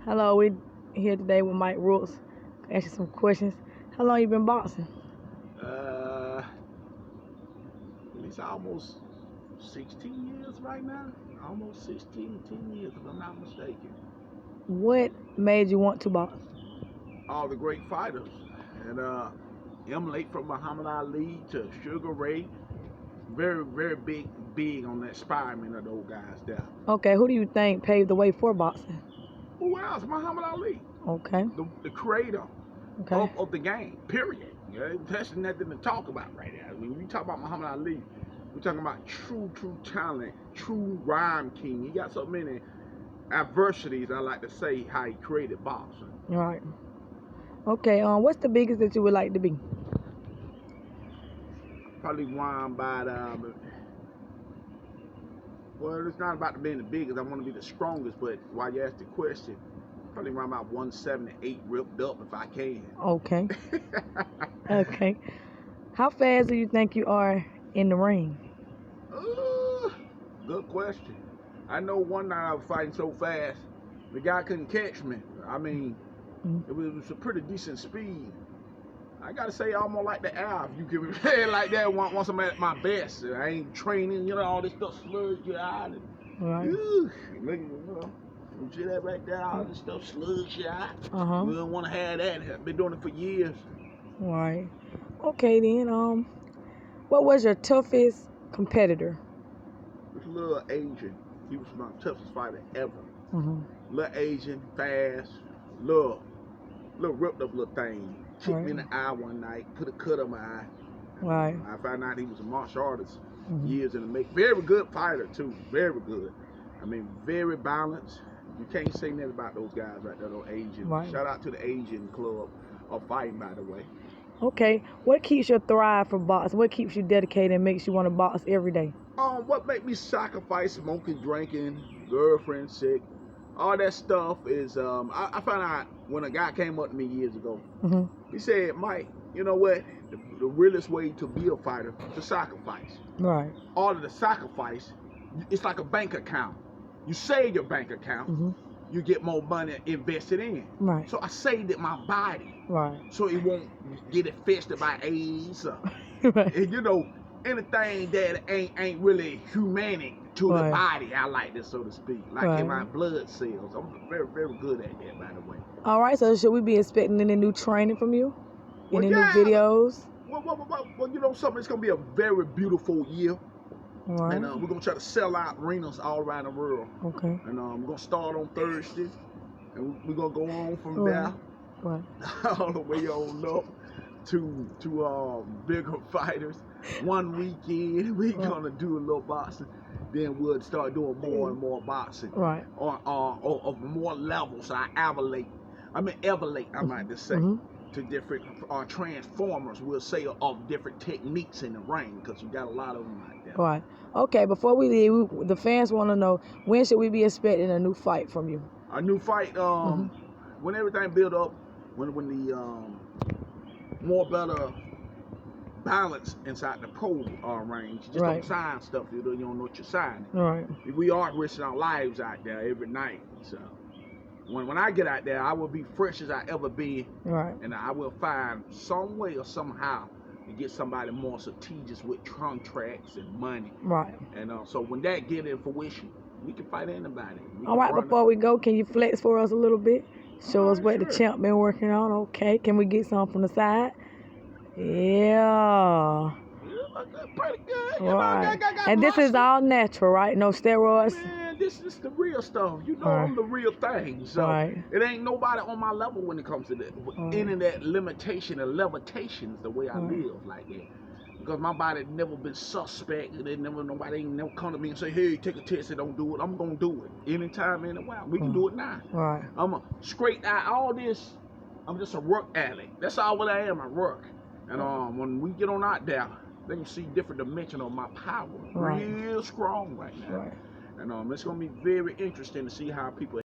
Hello, we here today with Mike Rooks. Ask you some questions. How long you been boxing? It's almost 16 years right now. Almost 16, 10 years if I'm not mistaken. What made you want to box? All the great fighters. And emulate from Muhammad Ali to Sugar Ray. Very, very big on that inspiring of those guys there. Okay, who do you think paved the way for boxing? Who else? Muhammad Ali. Okay. The creator of the game, period. Yeah, that's nothing to talk about right now. When we talk about Muhammad Ali, we're talking about true talent, true rhyme king. He got so many adversities, I like to say, how he created boxing. Right. Okay, what's the biggest that you would like to be? Probably won by well, it's not about being the biggest. I want to be the strongest, but while you ask the question, probably around about 178 ripped up if I can. Okay. Okay. How fast do you think you are in the ring? Good question. I know one night I was fighting so fast, the guy couldn't catch me. I mean, it was a pretty decent speed. I gotta say, almost like the air. If you can say it like that, once I'm at my best, I ain't training, all this stuff slurs you out. Right. You see that right there? All this stuff slurs you out. We don't want to have that. I've been doing it for years. Right. Okay then. What was your toughest competitor? This little Asian. He was my toughest fighter ever. Little Asian, fast, little ripped up little thing. Kicked me in the eye one night, put a cut on my eye. Right. I found out he was a martial artist years in the make. Very good fighter too, very good. I mean, very balanced. You can't say nothing about those guys right there, those Asian. Right. Shout out to the Asian club of fighting, by the way. Okay, what keeps you thrive for boxing? What keeps you dedicated and makes you want to box every day? What make me sacrifice smoking, drinking, girlfriend sick, all that stuff is, I found out when a guy came up to me years ago. He said, Mike, you know what? The realest way to be a fighter is to sacrifice. Right. All of the sacrifice, it's like a bank account. You save your bank account, you get more money invested in. Right. So I saved it my body. Right. So it won't get infested by AIDS. Right. And anything that ain't really humanic to the body, I like this, so to speak. Like in my blood cells. I'm very, very good at that, by the way. All right, so should we be expecting any new training from you? Any new videos? Well, something, it's going to be a very beautiful year. Right. And we're going to try to sell out arenas all around the world. Okay. And we're going to start on Thursday. And we're going to go on from there. Right. All the way on up to bigger fighters. One weekend, we're going to do a little boxing. Then we'll start doing more and more boxing. Right. Or more levels. I might just say. To different transformers, we'll say, of different techniques in the ring, because you got a lot of them like that. Right. Okay, before we leave, the fans want to know, when should we be expecting a new fight from you? A new fight, when everything build up, when the more better balance inside the pro range. You just don't sign stuff, you don't know what you're signing. Right. We are risking our lives out there every night, so when I get out there, I will be fresh as I ever been. Right. And I will find some way or somehow to get somebody more strategic with contracts and money. Right. And so when that get in fruition, we can fight anybody. All right, before we go, can you flex for us a little bit? Show us what the champ been working on. Okay, can we get some from the side? Yeah. Pretty good. Right. And this is all natural, right? No steroids? Man, this is the real stuff. I'm the real thing. So it ain't nobody on my level when it comes to that. Any of that limitation and levitation is the way I live like that. Because my body never been suspect. Nobody ain't never come to me and say, hey, take a test and don't do it. I'm going to do it. Anytime, anywhere. We can do it now. Right. I'm a straight out. All this, I'm just a work addict. That's all what I am, I work. And when we get on out there, they can see different dimension of my power. Real strong right now. Right. And it's going to be very interesting to see how people